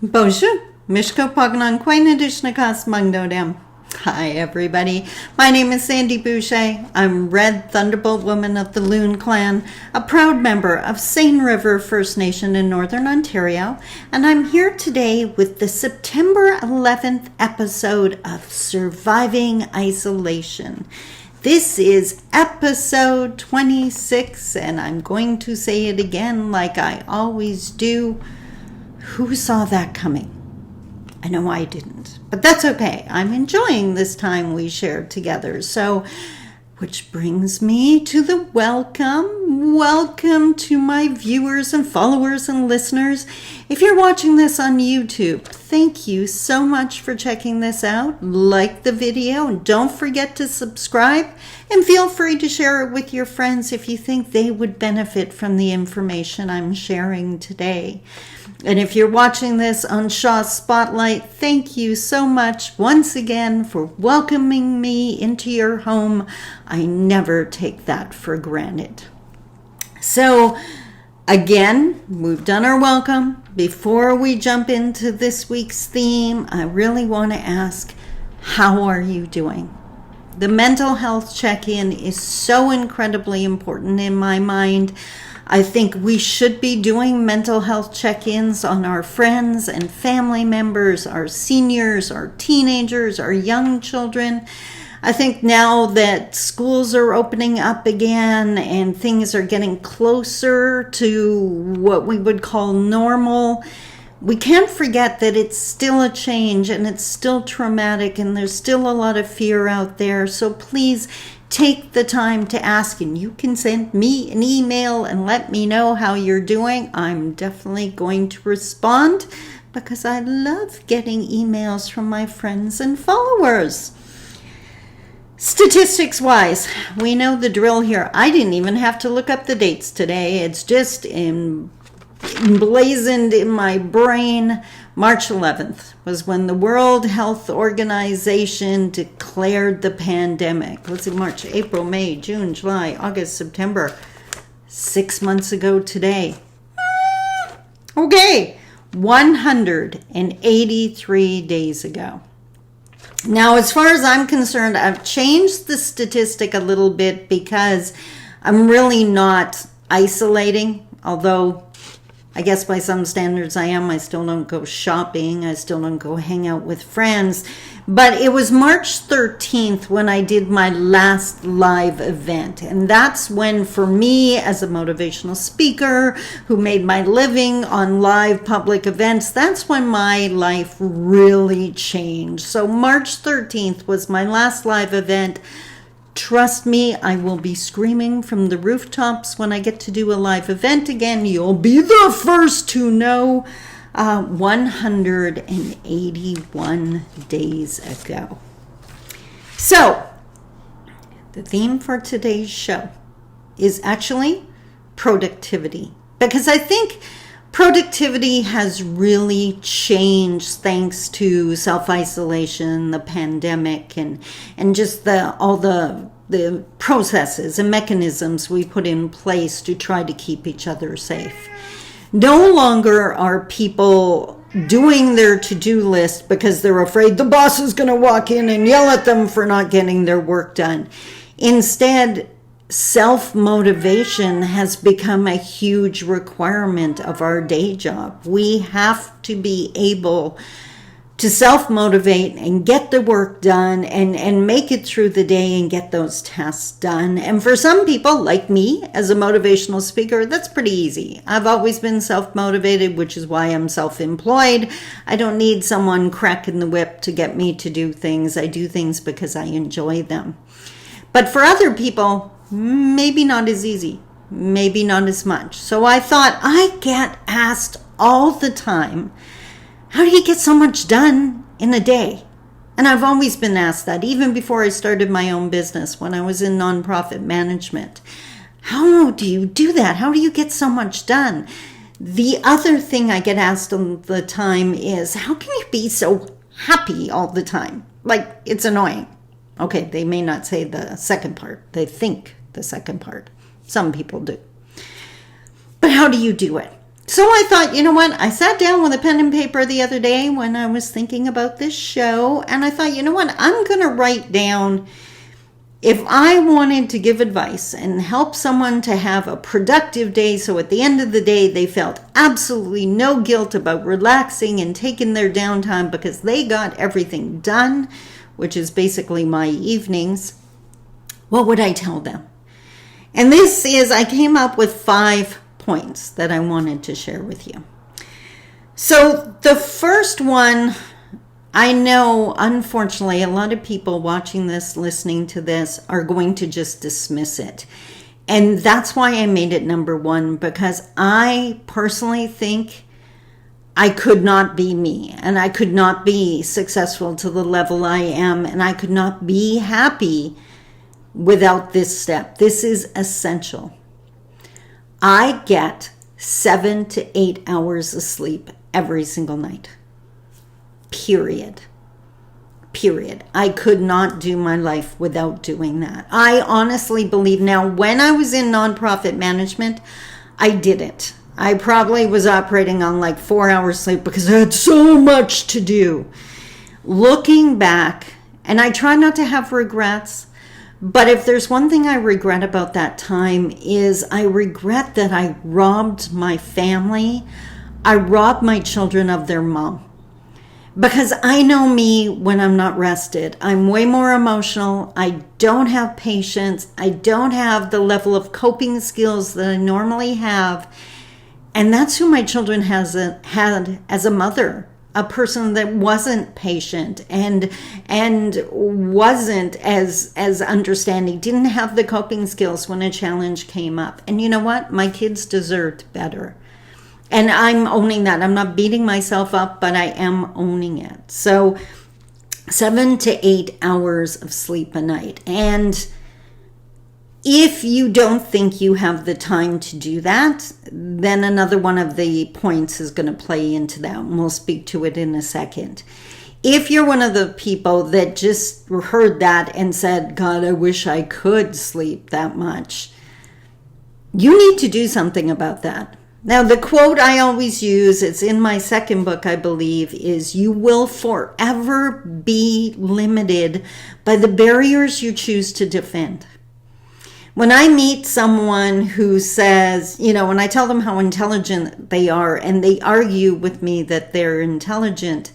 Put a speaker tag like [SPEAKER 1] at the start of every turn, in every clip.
[SPEAKER 1] Bonjour, Mishko Pognon Quainadishnakas Mangdodam. Hi everybody, my name is Sandy Boucher. I'm Red Thunderbolt Woman of the Loon Clan, a proud member of Seine River First Nation in Northern Ontario, and I'm here today with the September 11th episode of Surviving Isolation. This is episode 26, and I'm going to say it again like I always do. Who saw that coming? I know I didn't, but that's okay. I'm enjoying this time we shared together. So, which brings me to the welcome. Welcome to my viewers and followers and listeners. If you're watching this on YouTube, thank you so much for checking this out. Like the video and don't forget to subscribe, and feel free to share it with your friends if you think they would benefit from the information I'm sharing today. And if you're watching this on Shaw's Spotlight, thank you so much once again for welcoming me into your home. I never take that for granted. So, again, we've done our welcome. Before we jump into this week's theme, I really want to ask, how are you doing? The mental health check-in is so incredibly important in my mind. I think we should be doing mental health check-ins on our friends and family members, our seniors, our teenagers, our young children. I think now that schools are opening up again and things are getting closer to what we would call normal, we can't forget that it's still a change and it's still traumatic and there's still a lot of fear out there. So please take the time to ask, and you can send me an email and let me know how you're doing. I'm definitely going to respond because I love getting emails from my friends and followers. Statistics wise, we know the drill here. I didn't even have to look up the dates today. It's just emblazoned in my brain. March 11th was when the World Health Organization declared the pandemic. Let's see, March, April, May, June, July, August, September. 6 months ago today. Okay, 183 days ago. Now, as far as I'm concerned, I've changed the statistic a little bit because I'm really not isolating, although I guess by some standards I am. I still don't go shopping. I still don't go hang out with friends. But it was March 13th when I did my last live event. And that's when, for me, as a motivational speaker who made my living on live public events, that's when my life really changed. So March 13th was my last live event. Trust me, I will be screaming from the rooftops when I get to do a live event again. You'll be the first to know. 181 days ago. So, the theme for today's show is actually productivity. Because I think productivity has really changed thanks to self-isolation, the pandemic, and just all the processes and mechanisms we put in place to try to keep each other safe. No longer are people doing their to-do list because they're afraid the boss is going to walk in and yell at them for not getting their work done. Instead, self-motivation has become a huge requirement of our day job. We have to be able to self-motivate and get the work done and make it through the day and get those tasks done. And for some people, like me, as a motivational speaker, that's pretty easy. I've always been self-motivated, which is why I'm self-employed. I don't need someone cracking the whip to get me to do things. I do things because I enjoy them. But for other people, maybe not as easy, maybe not as much. So I thought, I get asked all the time, how do you get so much done in a day? And I've always been asked that, even before I started my own business, when I was in nonprofit management. How do you do that? How do you get so much done? The other thing I get asked all the time is, how can you be so happy all the time? Like, it's annoying. Okay, they may not say the second part. They think the second part. Some people do. But how do you do it? So I thought, you know what? I sat down with a pen and paper the other day when I was thinking about this show, and I thought, you know what? I'm going to write down, if I wanted to give advice and help someone to have a productive day, so at the end of the day they felt absolutely no guilt about relaxing and taking their downtime because they got everything done, which is basically my evenings, what would I tell them? And this is, I came up with 5 points that I wanted to share with you. So the first one, I know, unfortunately, a lot of people watching this, listening to this, are going to just dismiss it. And that's why I made it number 1, because I personally think I could not be me, and I could not be successful to the level I am, and I could not be happy without this step. This is essential. I get 7 to 8 hours of sleep every single night. Period. I could not do my life without doing that. I honestly believe now, when I was in nonprofit management, I didn't. I probably was operating on like 4 hours sleep because I had so much to do. Looking back, and I try not to have regrets, but if there's one thing I regret about that time, is I regret that I robbed my family. I robbed my children of their mom. Because I know me when I'm not rested. I'm way more emotional. I don't have patience. I don't have the level of coping skills that I normally have. And that's who my children had as a mother. A person that wasn't patient and wasn't as understanding, didn't have the coping skills when a challenge came up. And you know what? My kids deserved better. And I'm owning that. I'm not beating myself up, but I am owning it. So 7 to 8 hours of sleep a night. And if you don't think you have the time to do that, then another one of the points is going to play into that, and we'll speak to it in a second. If you're one of the people that just heard that and said, God, I wish I could sleep that much, you need to do something about that. Now, the quote I always use, it's in my second book, I believe, is you will forever be limited by the barriers you choose to defend. When I meet someone who says, when I tell them how intelligent they are and they argue with me that they're intelligent,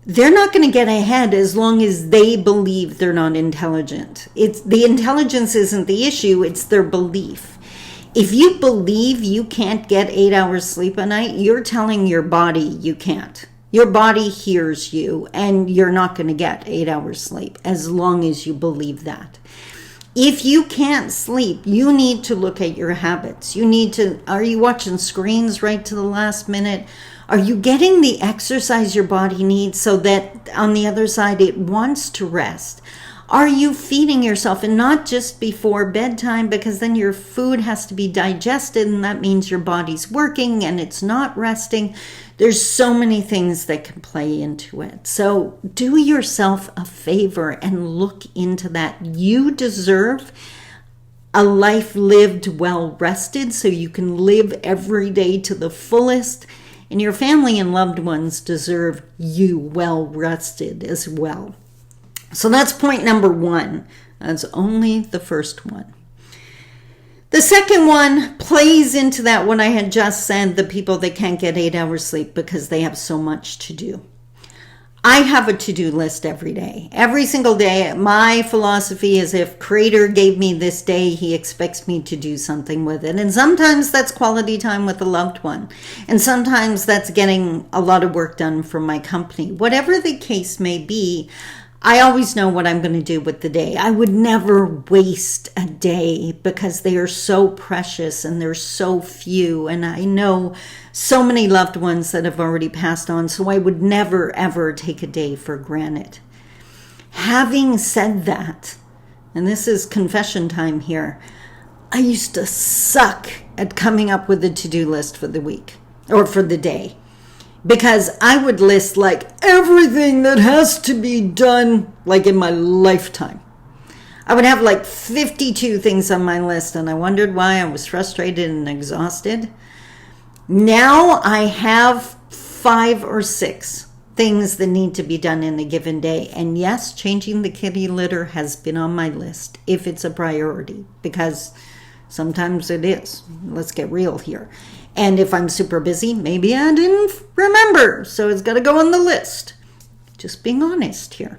[SPEAKER 1] they're not going to get ahead as long as they believe they're not intelligent. The intelligence isn't the issue, it's their belief. If you believe you can't get 8 hours sleep a night, you're telling your body you can't. Your body hears you, and you're not going to get 8 hours sleep as long as you believe that. If you can't sleep, you need to look at your habits. Are you watching screens right to the last minute? Are you getting the exercise your body needs so that on the other side it wants to rest? Are you feeding yourself, and not just before bedtime, because then your food has to be digested and that means your body's working and it's not resting. There's so many things that can play into it. So do yourself a favor and look into that. You deserve a life lived well rested so you can live every day to the fullest. And your family and loved ones deserve you well rested as well. So that's point number 1. That's only the first one. The second one plays into that, what I had just said, the people that can't get 8 hours sleep because they have so much to do. I have a to-do list every day. Every single day, my philosophy is if Creator gave me this day, He expects me to do something with it. And sometimes that's quality time with a loved one. And sometimes that's getting a lot of work done for my company. Whatever the case may be, I always know what I'm going to do with the day. I would never waste a day because they are so precious and there's so few. And I know so many loved ones that have already passed on, so I would never, ever take a day for granted. Having said that, and this is confession time here, I used to suck at coming up with a to-do list for the week or for the day. Because I would list like everything that has to be done like in my lifetime. I would have like 52 things on my list, and I wondered why I was frustrated and exhausted. Now I have 5 or 6 things that need to be done in a given day. And yes, changing the kitty litter has been on my list if it's a priority, because sometimes it is. Let's get real here. And if I'm super busy, maybe I didn't remember, so it's got to go on the list. Just being honest here.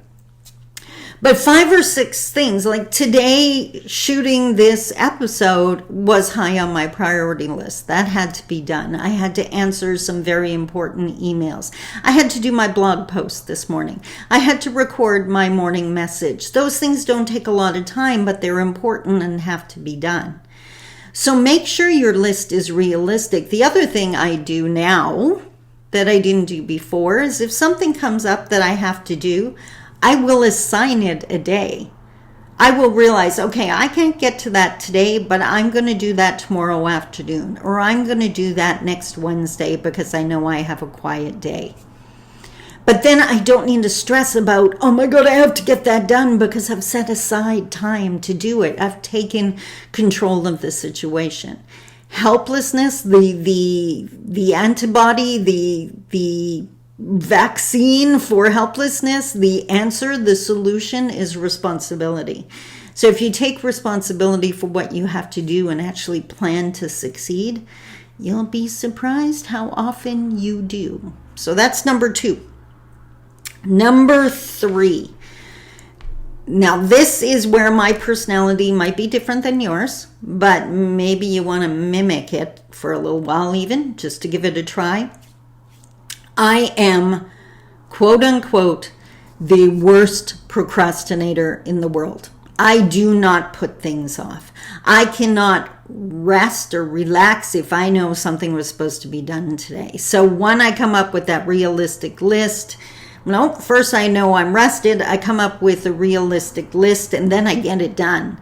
[SPEAKER 1] But 5 or 6 things, like today, shooting this episode was high on my priority list. That had to be done. I had to answer some very important emails. I had to do my blog post this morning. I had to record my morning message. Those things don't take a lot of time, but they're important and have to be done. So make sure your list is realistic. The other thing I do now that I didn't do before is if something comes up that I have to do, I will assign it a day. I will realize, okay, I can't get to that today, but I'm going to do that tomorrow afternoon, or I'm going to do that next Wednesday because I know I have a quiet day. But then I don't need to stress about, oh my God, I have to get that done because I've set aside time to do it. I've taken control of the situation. Helplessness, the antibody, the vaccine for helplessness, the answer, the solution is responsibility. So if you take responsibility for what you have to do and actually plan to succeed, you'll be surprised how often you do. So that's number 2. Number 3. Now this is where my personality might be different than yours, but maybe you want to mimic it for a little while even, just to give it a try. I am, quote unquote, the worst procrastinator in the world. I do not put things off. I cannot rest or relax if I know something was supposed to be done today. So when I come up with that realistic list, first I know I'm rested. I come up with a realistic list and then I get it done.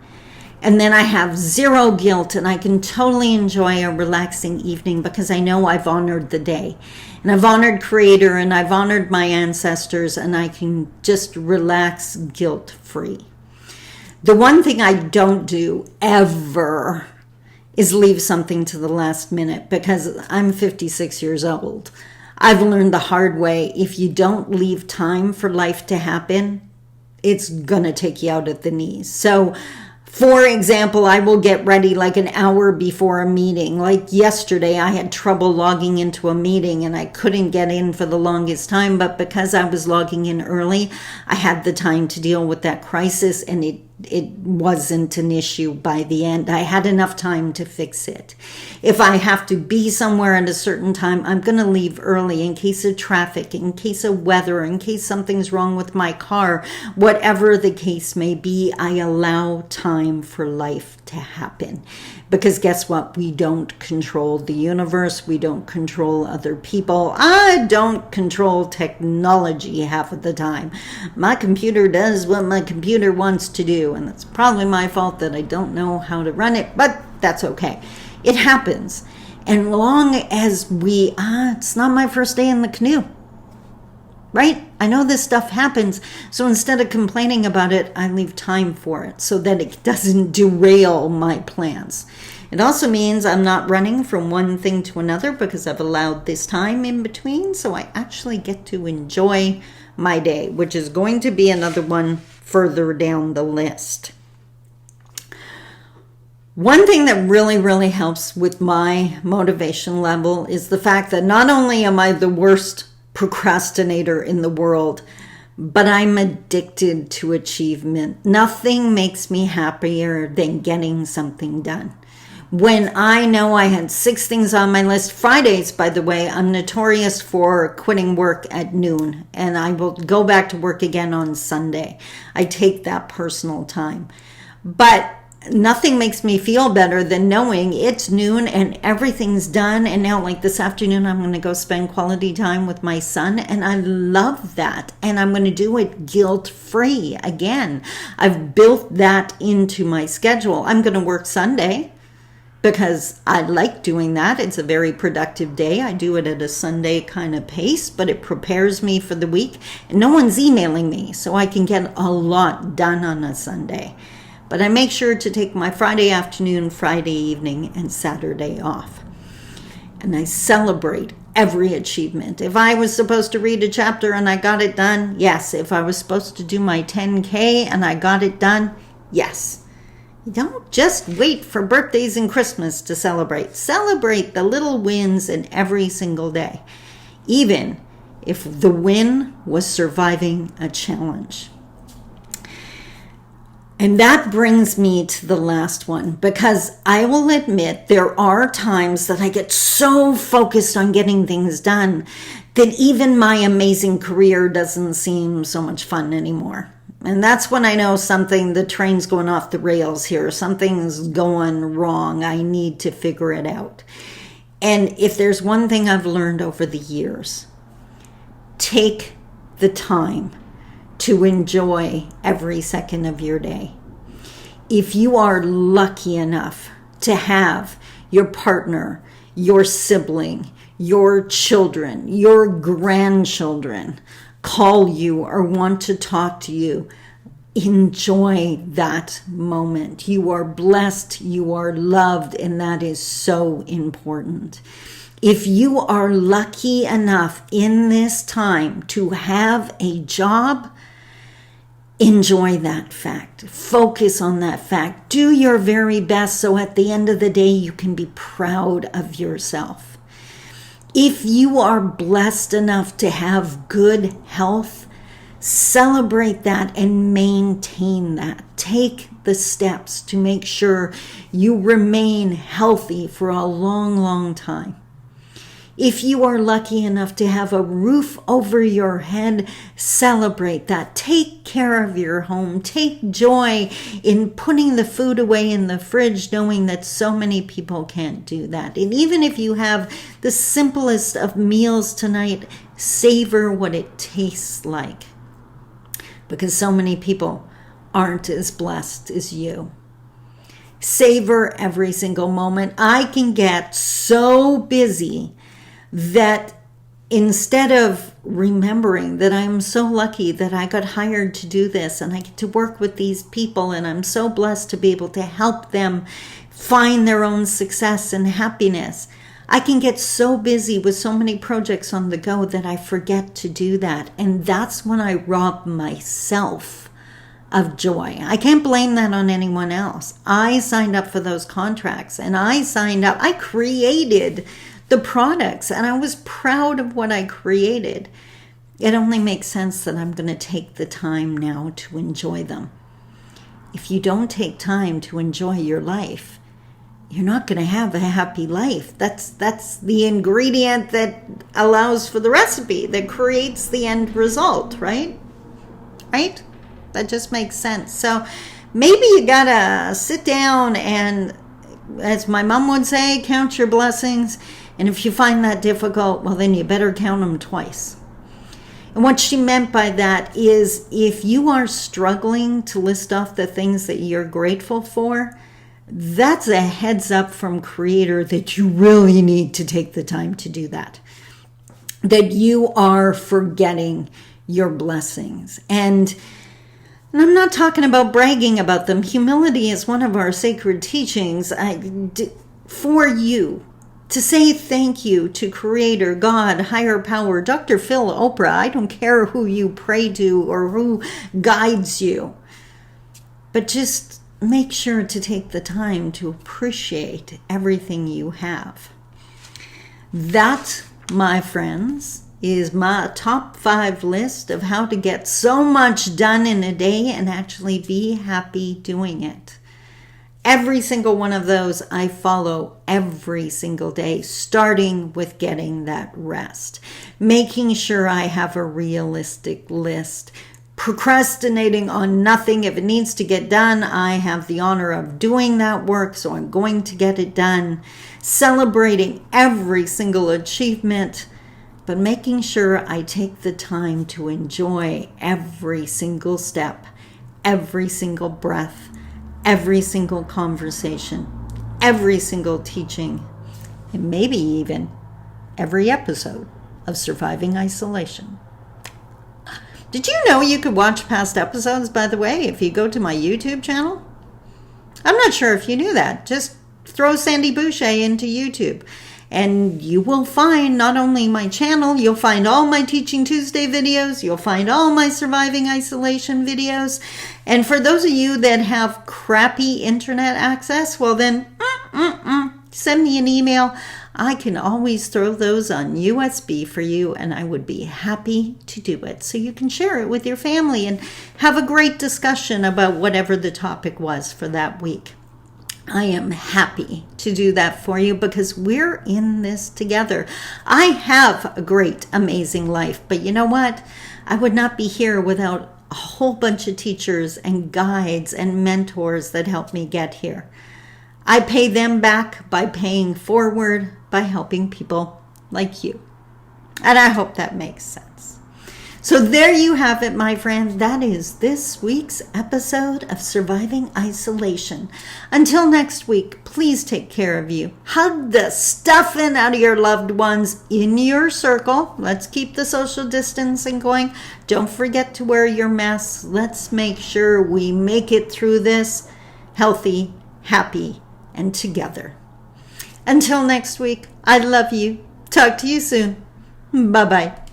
[SPEAKER 1] And then I have zero guilt and I can totally enjoy a relaxing evening because I know I've honored the day. And I've honored Creator and I've honored my ancestors and I can just relax guilt-free. The one thing I don't do ever is leave something to the last minute because I'm 56 years old. I've learned the hard way, if you don't leave time for life to happen, it's gonna take you out at the knees. So, for example, I will get ready like an hour before a meeting. Like yesterday, I had trouble logging into a meeting and I couldn't get in for the longest time. But because I was logging in early, I had the time to deal with that crisis and it wasn't an issue by the end. I had enough time to fix it. If I have to be somewhere at a certain time, I'm going to leave early in case of traffic, in case of weather, in case something's wrong with my car. Whatever the case may be, I allow time for life to happen. Because guess what? We don't control the universe. We don't control other people. I don't control technology half of the time. My computer does what my computer wants to do. And it's probably my fault that I don't know how to run it, but that's okay. It happens. And long as it's not my first day in the canoe, right? I know this stuff happens. So instead of complaining about it, I leave time for it so that it doesn't derail my plans. It also means I'm not running from one thing to another because I've allowed this time in between. So I actually get to enjoy my day, which is going to be another one further down the list. One thing that really, really helps with my motivation level is the fact that not only am I the worst procrastinator in the world, but I'm addicted to achievement. Nothing makes me happier than getting something done. When I know I had 6 things on my list, Fridays, by the way, I'm notorious for quitting work at noon, and I will go back to work again on Sunday. I take that personal time. But nothing makes me feel better than knowing it's noon and everything's done. And now, like this afternoon, I'm going to go spend quality time with my son. And I love that. And I'm going to do it guilt-free again. I've built that into my schedule. I'm going to work Sunday because I like doing that. It's a very productive day. I do it at a Sunday kind of pace, but it prepares me for the week. And no one's emailing me, so I can get a lot done on a Sunday. But I make sure to take my Friday afternoon, Friday evening, and Saturday off. and I celebrate every achievement. If I was supposed to read a chapter and I got it done, yes. If I was supposed to do my 10K and I got it done, yes. You don't just wait for birthdays and Christmas to celebrate. Celebrate the little wins in every single day, even if the win was surviving a challenge. And that brings me to the last one, because I will admit there are times that I get so focused on getting things done that even my amazing career doesn't seem so much fun anymore. And that's when I know the train's going off the rails here. Something's going wrong. I need to figure it out. And if there's one thing I've learned over the years, take the time to enjoy every second of your day. If you are lucky enough to have your partner, your sibling, your children, your grandchildren call you or want to talk to you, enjoy that moment. You are blessed, you are loved, and that is so important. If you are lucky enough in this time to have a job, enjoy that fact. Focus on that fact. Do your very best so at the end of the day you can be proud of yourself. If you are blessed enough to have good health, celebrate that and maintain that. Take the steps to make sure you remain healthy for a long, long time. If you are lucky enough to have a roof over your head, celebrate that. Take care of your home. Take joy in putting the food away in the fridge, knowing that so many people can't do that. And even if you have the simplest of meals tonight, savor what it tastes like, because so many people aren't as blessed as you. Savor every single moment. I can get so busy that instead of remembering that I'm so lucky that I got hired to do this and I get to work with these people and I'm so blessed to be able to help them find their own success and happiness, I can get so busy with so many projects on the go that I forget to do that. And that's when I rob myself of joy. I can't blame that on anyone else. I signed up for those contracts and I created the products and I was proud of what I created. It only makes sense that I'm going to take the time now to enjoy them. If you don't take time to enjoy your life, you're not going to have a happy life. That's the ingredient that allows for the recipe, that creates the end result, right? Right? That just makes sense. So maybe you got to sit down and, as my mom would say, count your blessings. And if you find that difficult, well, then you better count them twice. And what she meant by that is if you are struggling to list off the things that you're grateful for, that's a heads up from Creator that you really need to take the time to do that. That you are forgetting your blessings. And I'm not talking about bragging about them. Humility is one of our sacred teachings for you. To say thank you to Creator, God, higher power, Dr. Phil, Oprah, I don't care who you pray to or who guides you. But just make sure to take the time to appreciate everything you have. That, my friends, is my top 5 list of how to get so much done in a day and actually be happy doing it. Every single one of those I follow every single day, starting with getting that rest, making sure I have a realistic list, procrastinating on nothing. If it needs to get done, I have the honor of doing that work, so I'm going to get it done, celebrating every single achievement, but making sure I take the time to enjoy every single step, every single breath, every single conversation, every single teaching, and maybe even every episode of Surviving Isolation. Did you know you could watch past episodes, by the way, if you go to my YouTube channel? I'm not sure if you knew that. Just throw Sandy Boucher into YouTube. And you will find not only my channel, you'll find all my Teaching Tuesday videos, you'll find all my surviving isolation videos. And for those of you that have crappy internet access, well then, send me an email. I can always throw those on USB for you, and I would be happy to do it. So you can share it with your family and have a great discussion about whatever the topic was for that week. I am happy to do that for you because we're in this together. I have a great, amazing life, but you know what? I would not be here without a whole bunch of teachers and guides and mentors that helped me get here. I pay them back by paying forward by helping people like you. And I hope that makes sense. So there you have it, my friend. That is this week's episode of Surviving Isolation. Until next week, please take care of you. Hug the stuffing out of your loved ones in your circle. Let's keep the social distancing going. Don't forget to wear your masks. Let's make sure we make it through this healthy, happy, and together. Until next week, I love you. Talk to you soon. Bye-bye.